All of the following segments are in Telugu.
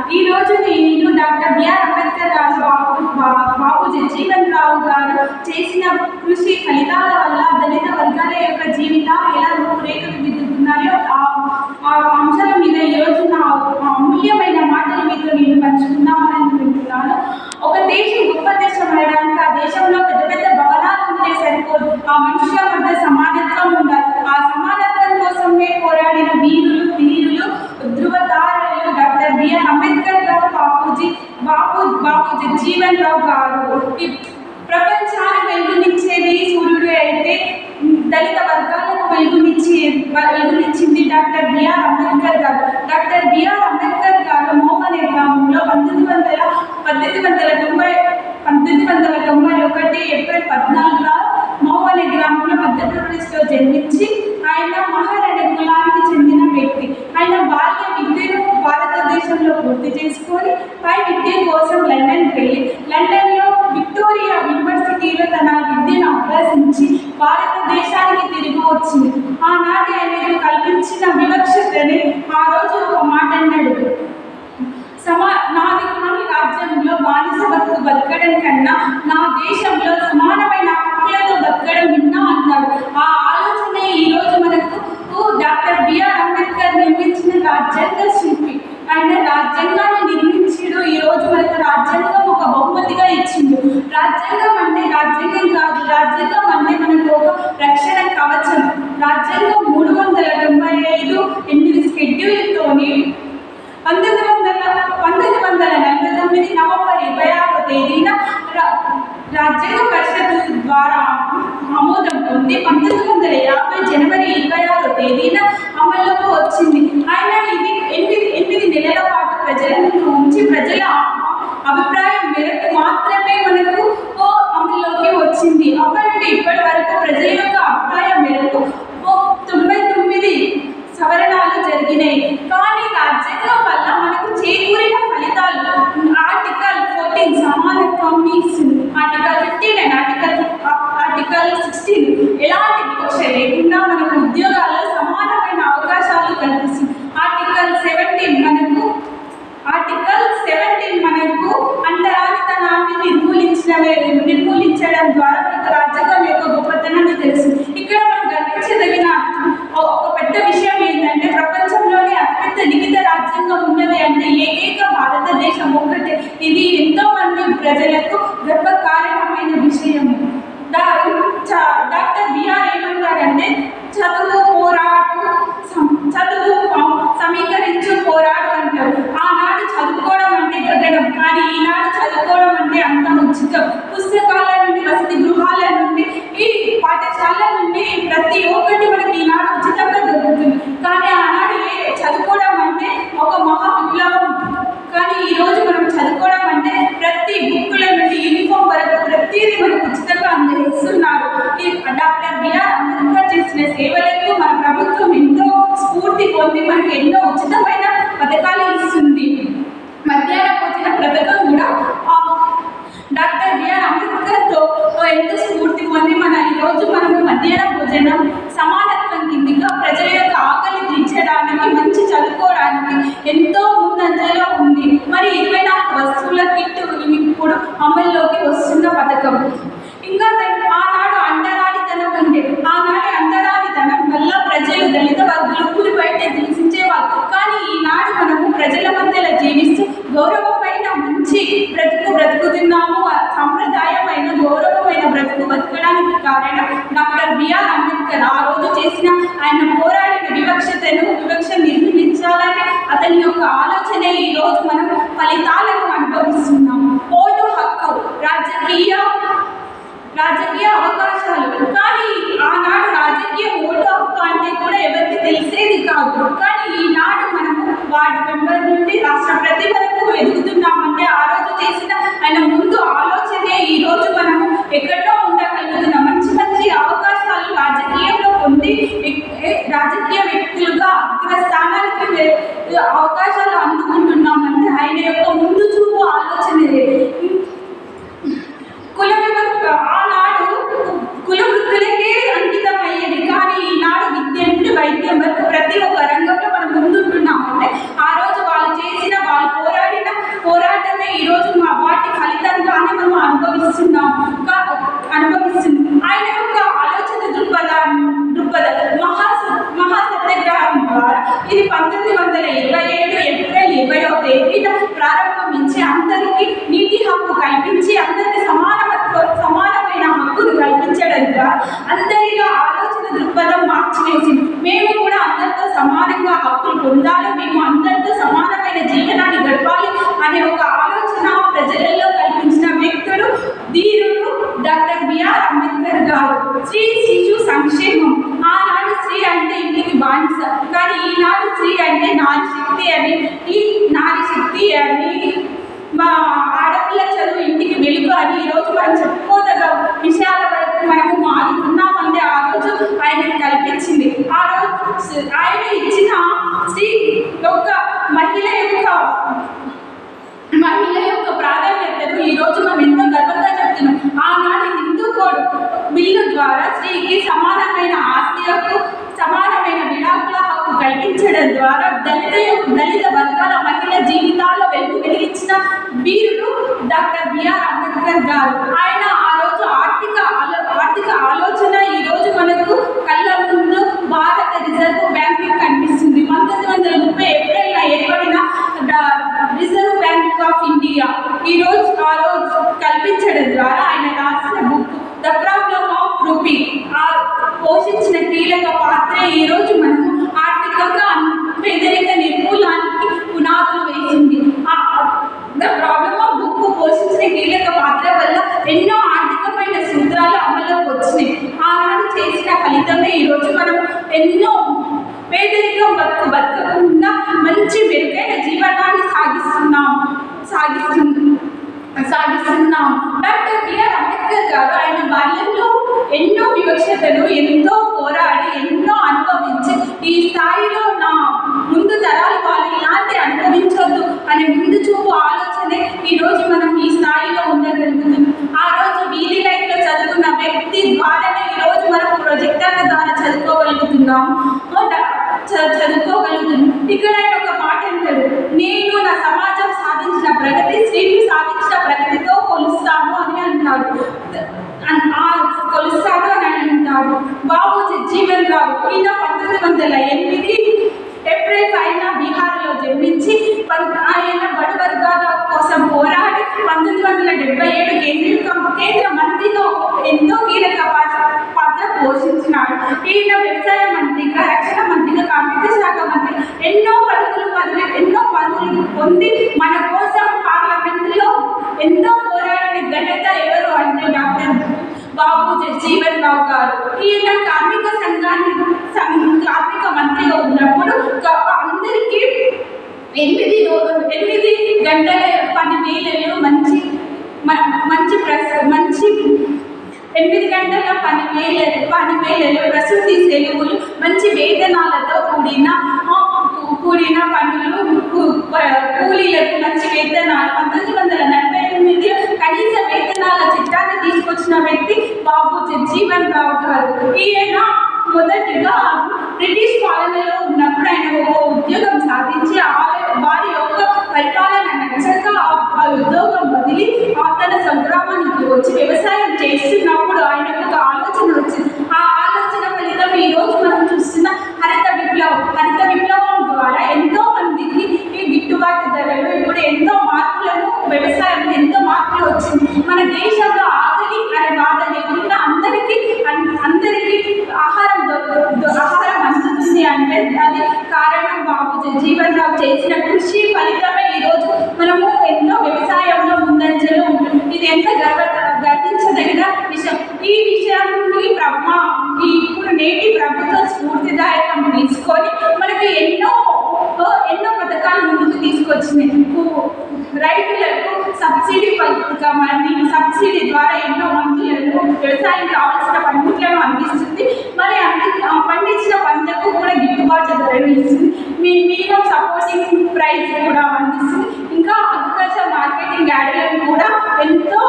ఈ రోజు నేను డాక్టర్ బిఆర్ అంబేద్కర్ గారు బాబు జగజీవన్ రావు గారు చేసిన కృషి ఫలితాల వల్ల దళిత వర్గాల యొక్క జీవితాలు ఎలా రూపురేఖలు దిద్దుతున్నాయో ఆ అంశాల మీద ఈరోజు నా అమూల్యమైన మాటలు మీతో నేను పంచుకుందామని అనుకుంటున్నాను. ఒక దేశం గొప్ప దేశం అనడానికి ఆ దేశంలో పెద్ద పెద్ద భవనాలు ఉంటే సరిపోదు, ఆ మనుషుల మధ్య సమానత్వం ఉండాలి. ఆ సమానత్వం కోసమే పోరాడిన వీరులు ధృవతారలు డాక్టర్ బిఆర్ అంబేద్కర్ గారు, బాబు జగజీవన్ రావు గారు. ప్రపంచానికి వెలుగునిచ్చేది సూర్యుడు అయితే దళిత వర్గాలకు వెలుగునిచ్చింది డాక్టర్ బిఆర్ అంబేద్కర్ గారు. డాక్టర్ బిఆర్ అంబేద్కర్ గారు మోమ్ అనే గ్రామంలో 1891 ఏప్రిల్ 14 మోమ్ అనే గ్రామంలో మధ్యప్రదేశ్లో జన్మించి ఆయన మహారాణి కులానికి చెందిన వ్యక్తి. ఆయన బాల్య విద్యను భారతదేశంలో పూర్తి చేసుకొని పై విద్య కోసం లండన్కి వెళ్ళి లండన్లో విక్టోరియా యూనివర్సిటీలో తన విద్యను అభ్యసించి భారతదేశానికి తిరిగి వచ్చింది. ఆనాటి ఆయనకు కల్పించిన వివక్షతని ఆ రోజు ఒక మాట అన్నాడు, నాది రాజ్యంలో బానిస బతకడం కన్నా నా దేశంలో సమానమైన హక్కులతో బతకడం విన్నా అన్నాడు. ఆ ఆలోచన ఈరోజు మనకు డాక్టర్ బిఆర్ అంబేద్కర్ నిర్మించిన రాజ్యాంగ శిల్పి. ఆయన రాజ్యాంగాన్ని నిర్మించాడు. ఈరోజు మనకు రాజ్యాంగం ఒక బహుమతిగా ఇచ్చిండు. రాజ్యాంగం అంటే రాజ్యాంగం కాదు, రాజ్యాంగం అంటే మనకు ఒక రక్షణ కవచం. రాజ్యాంగం 395 షెడ్యూల్తోని 1949 నవంబర్ 26వ తేదీన రాజ్యాంగ పరిషత్ ద్వారా ఆమోదం పొంది 1950 జనవరి 26వ తేదీన అమల్లోకి వచ్చింది. ఆయన ఇది 8 నెలల పాటు ప్రజలను ఉంచి ప్రజల అభిప్రాయం మేరకు మాత్రమే మనకు అమల్లోకి వచ్చింది. అప్పటి నుండి ఇప్పటి వరకు ప్రజల యొక్క అభిప్రాయం మేరకు 99 సవరణలు జరిగినాయి. కానీ రాజ్యాంగం వల్ల మనకు చేకూరిన ఫలితాలు ఆర్టికల్ 14 సమానత్వాన్ని ఇస్తుంది. ఆర్టికల్ 59, ఆర్టికల్ 16 ఎలాంటి వివక్ష లేకుండా మనకు ఉద్యోగాల్లో సమానమైన అవకాశాలు కల్పిస్తుంది. ఆర్టికల్ 17 మనకు అంటరానితనాన్ని నిర్మూలించడం ద్వారా మనకు రాజ్యాంగం యొక్క గొప్పతనాన్ని తెలుస్తుంది. ఇక్కడ మనం గర్వించదగిన ఒక పెద్ద విషయం ఏంటంటే ప్రపంచంలోనే అతిపెద్ద లిఖిత రాజ్యాంగం ఉన్నది అంటే ఏకైక భారతదేశం ఒక్కటే. ఇది ఎంతో మంది ప్రజలకు గర్వకారణమైన విషయం. డాక్టర్ బిఆర్ ఏమంటారంటే చదువు సమీకరించు పోరాడు అంటారు. ఆనాడు చదువుకోవడం అంటే గగనం, కానీ ఈనాడు చదువుకోవడం అంటే అంత ఉచితం. పుస్తకాల నుండి, వసతి గృహాల నుండి, ఈ పాఠశాల నుండి ప్రతి ఒక్కటి మనకి ఈనాడు ఉచితంగా దొరుకుతుంది. కానీ ఆనాడు చదువుకోవడం అంటే ఒక మహా విప్లవం. కానీ ఈరోజు మనం చదువుకోవడం అంటే ప్రతి బుక్కుల నుండి యూనిఫామ్ వరకు ప్రతిదీ మనకు ఉచితంగా అందజేస్తున్నారు. డాక్టర్ బిఆర్ అంబేద్కర్ చేసిన సేవలకు మన ప్రభుత్వం ఎంతో స్ఫూర్తి పొంది మనకు ఎన్నో ఉచితమైన పథకాలు ఇస్తుంది. మధ్యాహ్న భోజన పథకం కూడా డాక్టర్ బిఆర్ అంబేద్కర్తో ఎంతో స్ఫూర్తి పొంది ఈరోజు మనము మధ్యాహ్న భోజనం సమానత్వం కిందిగా ప్రజల యొక్క ఆకలి తీర్చడానికి, మంచి చదువుకోవడానికి ఎంతో ముందంజలో ఉంది. మరి 24 వస్తువుల కిట్టు ఇప్పుడు అమల్లోకి వస్తున్న పథకం. ఇంకా ఆనాడు అంటరానితనం ఉండే. ఆనాటి అంటరానితనం వల్ల ప్రజలు దళిత వర్గాలు ఊరి బయట నివసించేవాళ్ళు. కానీ ఈనాడు మనము ప్రజల మధ్యలో జీవిస్తూ గౌరవమైన మంచి బ్రతుకుతున్నాము. సాంప్రదాయమైన గౌరవమైన బతకడానికి కారణం డాక్టర్ బిఆర్ అంబేద్కర్. ఆ రోజు చేసిన ఆయన పోరాడిన వివక్ష నిర్మించాలని అతని యొక్క ఆలోచనే ఈరోజు మనం ఫలితాలను అనుభవిస్తున్నాము. ఓటు హక్కు, రాజకీయ అవకాశాలు. కానీ ఆనాడు రాజకీయ ఓటు హక్కు అంటే కూడా ఎవరికి తెలిసేది కాదు. కానీ ఈనాడు మనము వార్డు మెంబర్ నుండి రాష్ట్రపతి వరకు ఎదుగుతున్నామంటే ఆ రోజు చేసిన ఆయన ముందు ఆలోచనే ఈరోజు మనము ఎక్కడో ఉండగలుగుతున్నాం. మంచి అవకాశాలు రాజకీయంలో పొంది రాజకీయ వ్యక్తులుగా అగ్రస్థానానికి అవకాశాలు అందుకుంటున్నామంటే ఆయన యొక్క ముందు చూపు ఆలోచనలే. ఆనాడు కుల వృత్తులకే అంకితం అయ్యేది. కానీ ఈనాడు విద్య నుండి వైద్యం వరకు ప్రతి ఒక్క రంగంలో మనం ముందుంటున్నామంటే ఆ రోజు వాళ్ళు పోరాడిన హక్కు కల్పించి అందరికీ సమానమైన హక్కును కల్పించడం ద్వారా అందరిలో ఆలోచన దృక్పథం మార్చివేసింది. మేము కూడా అందరితో సమానంగా హక్కులు పొందాలి, మేము అందరితో సమానమైన జీవనాన్ని గడపాలి అనే ఒక ఆలోచన ప్రజలలో కల్పించిన వ్యక్తుడు ధీరుడు డాక్టర్ బిఆర్ అంబేద్కర్ గారు. స్త్రీ శిశు సంక్షేమం. ఆనాడు స్త్రీ అంటే ఇంటికి బానిస, కానీ ఈనాడు స్త్రీ అంటే నారీ శక్తి అని, ఈ నారీ శక్తి అని, మా ఆడపిల్ల చదువు ఇంటికి వెలుగు అని ఈరోజు మనం చెప్పుకోదగ విషయాల వరకు మనము మారుతున్నామంటే ఆ రోజు ఆయన కల్పించింది. ఆ రోజు ఆయన ఇచ్చిన స్త్రీ యొక్క మహిళ యొక్క ప్రాధాన్యతను ఈరోజు మనం ఎంతో గర్వంగా చెప్తున్నాం. ఆనాడు హిందూ కోడ్ బిల్లు ద్వారా స్త్రీకి సమానమైన ఆస్తి హక్కు, సమానమైన విడాకుల హక్కు కల్పించడం ద్వారా దళిత వర్గాల మహిళల జీవితాల్లో వెలిగించిన వీరుడు డాక్టర్ బిఆర్ అంబేద్కర్ గారు. ఆయన ఆ రోజు ఆర్థిక ఆలోచన ఈరోజు మనకు కళ్ళ ముందు భారత రిజర్వ్ బ్యాంక్ కనిపిస్తుంది. 1930 ఏప్రిల్ ఏర్పడిన రిజర్వ్ బ్యాంక్ ఆఫ్ ఇండియా ఆ రోజు కల్పించడం ద్వారా ఆయన రాసిన book the problem of rupee పోషించిన కీలక పాత్ర ఈరోజు మనము ఆర్థికంగా పేదరిక నిర్మూలనానికి పునాదులు వేసింది. ద ప్రాబ్లమ్ ఆఫ్ బుక్ పోషించిన కీలక పాత్ర వల్ల ఎన్నో ఆర్థికమైన సూత్రాలు అమలులోకి వచ్చినాయి. ఆనాడు చేసిన ఫలితమే ఈరోజు మనం ఎన్నో పేదరికం బతకకుండా మంచి మెరుగైన జీవనాన్ని సాగిస్తున్నాం. డాక్టర్ బిఆర్ అంబేద్కర్ గారు ఆయన బాల్యంలో ఎన్నో వివక్షతలు ఎంతో పోరాడి ఎన్నో అనుభవించి ఈ స్థాయిలో నా ముందు తరాలు వాళ్ళు ఇలాంటి అనుభవించొద్దు అనే ముందు చూపు ఆలోచనే ఈరోజు మనం ఈ స్థాయిలో ఉండగలుగుతున్నాం. ఆ రోజు వీధి లైఫ్లో చదువుకున్న వ్యక్తి ద్వారానే ఈరోజు మనం ప్రొజెక్టర్ల ద్వారా చదువుకోగలుగుతున్నాం. ఇక్కడ ఆయన ఒక మాట అంటాడు, నేను నా సమాజం సాధించిన ప్రగతి స్త్రీలు సాధించిన ప్రగతితో కొలుస్తాను అని అంటాడు. బాబు జగ్జీవన్ రావు ఈయన 1908 ఏప్రిల్ 5న బీహార్లో జన్మించి ఆయన బడు వర్గాల కోసం పోరాడి 1977 కేంద్ర మంత్రిగా ఎంతో కీలక పాత్ర పోషించినాడు. ఈయన వ్యవసాయ మంత్రిగా, రక్షణ మంత్రిగా, కంప్యూటర్ శాఖ మంత్రి ఎన్నో పదవులు పొంది మన కోసం పార్లమెంటులో ఎంతో పోరాడిన ఘనత ఎవరు అంటే డాక్టర్ బాబు జగ్జీవన్ రావు గారు. ఈయన కార్మిక మంత్రిగా ఉన్నప్పుడు అందరికీ 8 గంటల పని వేళలు మంచి 8 గంటల పని వేళలు ప్రసూతి సెలవులు మంచి వేతనాలతో కూడిన పనులు కూలీలకు మంచి వేతనాలు 1948 కనీస వేతనాల చట్టాన్ని తీసుకొచ్చిన వ్యక్తి బాబు జగ్జీవన్ రావు గారు. ఈయన మొదటిగా బ్రిటిష్ పాలనలో ఉన్నప్పుడు ఆయన ఒక ఉద్యోగం సాధించి వారి యొక్క పరిపాలన నచ్చక ఆ ఉద్యోగం వదిలి తన సంగ్రామానికి వచ్చి వ్యవసాయం చేస్తున్నప్పుడు ఆయనకు ఒక ఆలోచన వచ్చింది. ఆ ఆలోచన ఫలితం ఈరోజు మనం చూస్తున్న హరిత విప్లవం ద్వారా ఎంతో మందికి ఈ గిట్టుబాటు ధరలు ఇప్పుడు ఎంతో మార్పులను వ్యవసాయంలో ఎంతో మార్పులు వచ్చింది. మన దేశంలో ఆకలి అనే బాధ లేకుండా అందరికీ ఆహారం అందుతుంది అంటే అది కారణం బాబు జగ్జీవన్ రావు చేసిన కృషి ఫలితమే ఈరోజు మనము ఎంతో వ్యవసాయంలో ముందంజలో ఉంటుంది. ఇది ఎంత గర్వించదగిన విషయం. ఈ విషయాన్ని ఇప్పుడు నేటి ప్రభుత్వం స్ఫూర్తిదాయకం తీసుకొని మనకి ఎన్నో పథకాలు ముందుకు తీసుకొచ్చినాయి. రైతులకు సబ్సిడీ పథకం అని, సబ్సిడీ ద్వారా ఎన్నో మందులను వ్యవసాయం కావాల్సిన పనిముట్లను అందిస్తుంది. మరి పండించిన పంటకు కూడా గిట్టుబాటు ధరలు ఇస్తుంది. మినిమం సపోర్టింగ్ ప్రైస్ కూడా అందిస్తుంది. ఇంకా అగ్రికల్చర్ మార్కెటింగ్ యార్డులను కూడా ఎంతో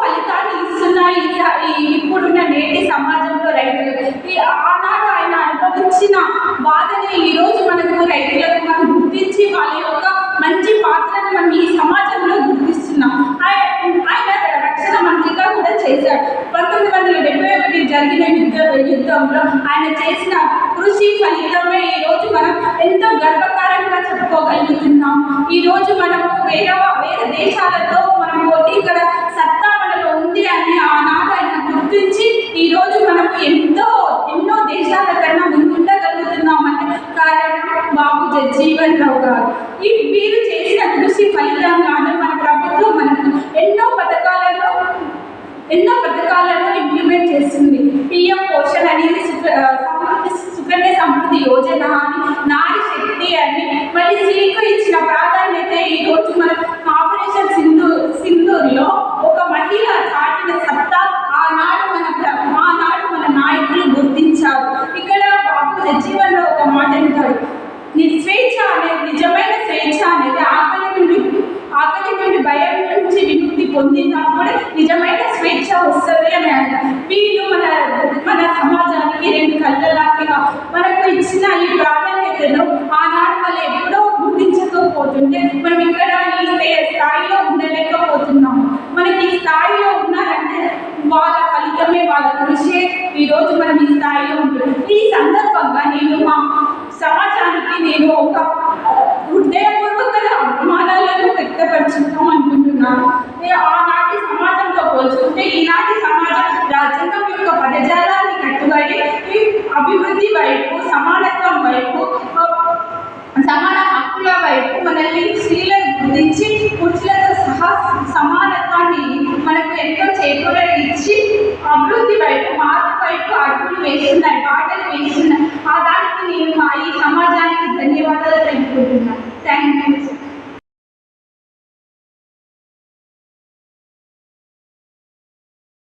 ఫలితాన్ని ఇస్తున్నాయి ఇప్పుడున్న నేటి సమాజంలో రైతులకు. ఆనాడు ఆయన అనుభవించిన బాధని ఈరోజు మనకు రైతులకు మనం గుర్తించి వాళ్ళ యొక్క మంచి పాత్రను మనం ఈ సమాజంలో గుర్తిస్తున్నాం. ఆయన రక్షణ మంత్రిగా కూడా చేశాడు. 1971 జరిగిన యుద్ధంలో ఆయన చేసిన కృషి ఫలితమే ఈరోజు మనం ఎంతో గర్వకారంగా చెప్పుకోగలుగుతాం. చేయగలుగుతున్నాం. ఈరోజు మనము వేరే దేశాలతో మనం పోటీగల సత్తా మనలో ఉంది అని ఆనాడు ఆయన గుర్తించి ఈరోజు మనం ఎన్నో దేశాల కన్నా ముందుండగలుగుతున్నామంటే కారణం బాబు జగ్జీవన్ రావు గారు. వీరు చేసిన కృషి ఫలితంగానే మన ప్రభుత్వం మనకు ఎన్నో పథకాలను ఇంప్లిమెంట్ చేస్తుంది. పిఎం పోషణ్ అనేది సుకన్య సమృద్ధి యోజన అని, నారీ శక్తి అని, మళ్ళీ స్త్రీకు ఇచ్చిన ప్రాధాన్యత ఈరోజు మనం ఆపరేషన్ సింధూర్లో ఒక మహిళ చాటిన సత్తా ఆనాడు మన నాయకులు గుర్తించారు. ఇక్కడ బాబు జగ్జీవన్ రావు ఒక మాట అంటాడు, స్వేచ్ఛ అనేది నిజమైన స్వేచ్ఛ అనేది ఆకలి నుండి భయం నుంచి విముక్తి పొందినప్పుడు నిజమైన స్వేచ్ఛ వస్తుంది అని అంటారు. వీళ్ళు మన సమాజానికి రెండు కళ్ళలాగా మనకు ఇచ్చిన ఈ ప్రాధాన్యతను ఆనాడు వాళ్ళు ఎప్పుడో గుర్తించకపోతుంటే మనం ఇక్కడ ఈ స్థాయిలో ఉండలేకపోతున్నాము. మనకి ఈ స్థాయిలో ఉన్నారంటే వాళ్ళ ఫలితమే, వాళ్ళ కృషి ఈరోజు మనం ఈ స్థాయిలో ఉంటుంది. ఈ సందర్భంగా నేను మా సమాజానికి నేను ఒక హృదయపూర్వక అభిమానాలను వ్యక్తపరుచుతాం అనుకుంటున్నాను. ఆనాటి సమాజంతో పోల్చుకుంటే ఈనాటి సమాజం రాజ్యాంగం యొక్క పదజాలాన్ని కట్టుబడి అభివృద్ధి వైపు, సమానత్వం వైపు, సమాన హక్కుల వైపు మనల్ని స్త్రీలను గుర్తించి పురుషులతో సహా సమానత్వాన్ని మనకు ఎంతో చేకూరనిచ్చి అభివృద్ధి వైపు, మార్పు వైపు అడుగులు వేస్తున్నాయి, బాటలు వేస్తున్నాయి. దానికి నేను ఈ సమాజానికి ధన్యవాదాలు తెలుపుకుంటున్నాను. Thank you.